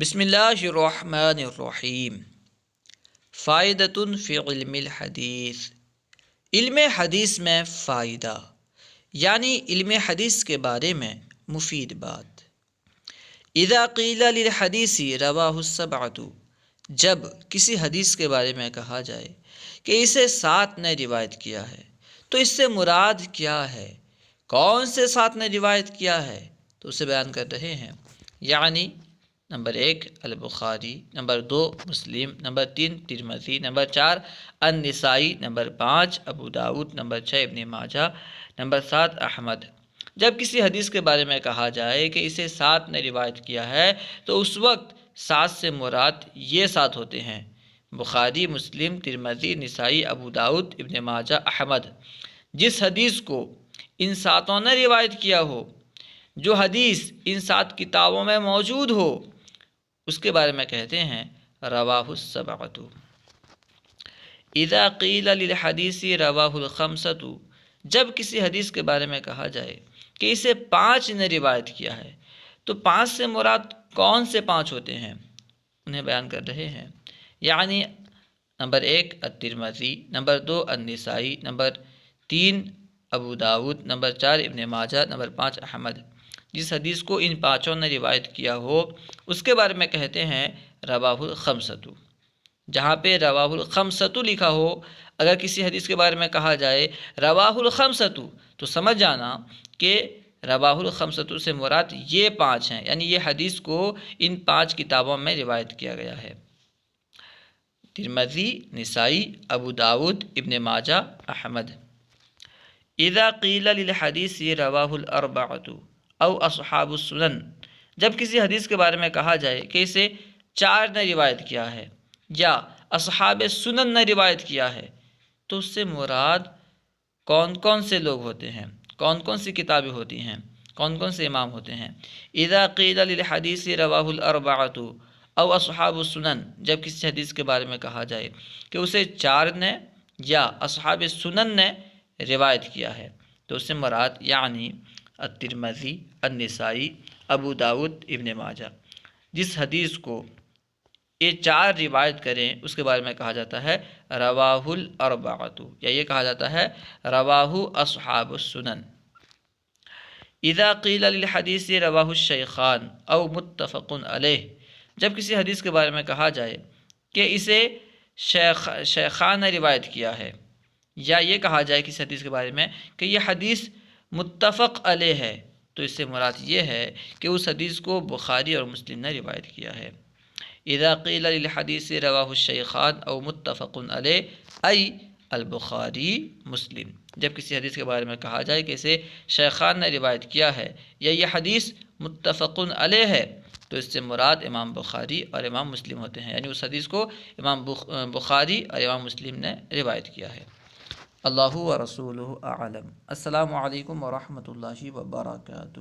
بسم اللہ الرحمن الرحیم۔ فائدۃ فی علم الحدیث، علم حدیث میں فائدہ یعنی علم حدیث کے بارے میں مفید بات۔ اذا قیل للحدیث رواہ السبعۃ، جب کسی حدیث کے بارے میں کہا جائے کہ اسے 7 نے روایت کیا ہے تو اس سے مراد کیا ہے، کون سے 7 نے روایت کیا ہے، تو اسے بیان کر رہے ہیں۔ یعنی نمبر 1 البخاری، نمبر 2 مسلم، نمبر 3 ترمذی، نمبر 4 النسائی، نمبر 5 ابو داؤد، نمبر 6 ابن ماجہ، نمبر 7 احمد۔ جب کسی حدیث کے بارے میں کہا جائے کہ اسے 7 نے روایت کیا ہے تو اس وقت 7 سے مراد یہ 7 ہوتے ہیں: بخاری، مسلم، ترمذی، نسائی، ابو داؤد، ابن ماجہ، احمد۔ جس حدیث کو ان 7 نے روایت کیا ہو، جو حدیث ان 7 کتابوں میں موجود ہو، اس کے بارے میں کہتے ہیں رواہ السبعۃ۔ اذا قیل للحدیث رواہ الخمسۃ، جب کسی حدیث کے بارے میں کہا جائے کہ اسے 5 نے روایت کیا ہے تو 5 سے مراد کون سے 5 ہوتے ہیں، انہیں بیان کر رہے ہیں۔ یعنی نمبر 1 الترمذی، نمبر 2 النسائی، نمبر 3 ابو داؤد، نمبر 4 ابن ماجہ، نمبر 5 احمد۔ جس حدیث کو ان 5 نے روایت کیا ہو اس کے بارے میں کہتے ہیں رواہ الخمسۃ۔ جہاں پہ رواہ الخمسۃ لکھا ہو، اگر کسی حدیث کے بارے میں کہا جائے رواہ الخمسۃ تو سمجھ جانا کہ رواہ الخمسۃ سے مراد یہ 5 ہیں، یعنی یہ حدیث کو ان 5 کتابوں میں روایت کیا گیا ہے: ترمذی، نسائی، ابو داؤد، ابن ماجہ، احمد۔ اذا قیل للحدیث رواہ الاربعۃ او اصحاب السنن، جب کسی حدیث کے بارے میں کہا جائے کہ اسے 4 نے روایت کیا ہے یا اصحاب سنن نے روایت کیا ہے تو اس سے مراد کون کون سے لوگ ہوتے ہیں، کون کون سی کتابیں ہوتی ہیں، کون کون سے امام ہوتے ہیں۔ اذا قیل للحدیث رواہ الاربعۃ او اصحاب السنن، جب کسی حدیث کے بارے میں کہا جائے کہ اسے 4 نے یا اصحاب سنن نے روایت کیا ہے تو اس سے مراد یعنی الترمذی، النسائی، ابو داؤد، ابن ماجہ۔ جس حدیث کو یہ 4 روایت کریں اس کے بارے میں کہا جاتا ہے رواہ الاربعۃ، یا یہ کہا جاتا ہے رواہ اصحاب السنن۔ اذا قیل للحدیث رواہ الشیخان او متفق علیہ، جب کسی حدیث کے بارے میں کہا جائے کہ اسے شیخان نے روایت کیا ہے، یا یہ کہا جائے کسی حدیث کے بارے میں کہ یہ حدیث متفق علیہ ہے، تو اس سے مراد یہ ہے کہ اس حدیث کو بخاری اور مسلم نے روایت کیا ہے۔ اذا قیل للحدیث رواہ الشیخان او متفق علیہ ای البخاری مسلم، جب کسی حدیث کے بارے میں کہا جائے کہ اسے شیخان نے روایت کیا ہے یا یہ حدیث متفق علیہ ہے تو اس سے مراد امام بخاری اور امام مسلم ہوتے ہیں، یعنی اس حدیث کو امام بخاری اور امام مسلم نے روایت کیا ہے۔ اللہ و رسولہ اعلم۔ السلام علیکم ورحمۃ اللہ وبرکاتہ۔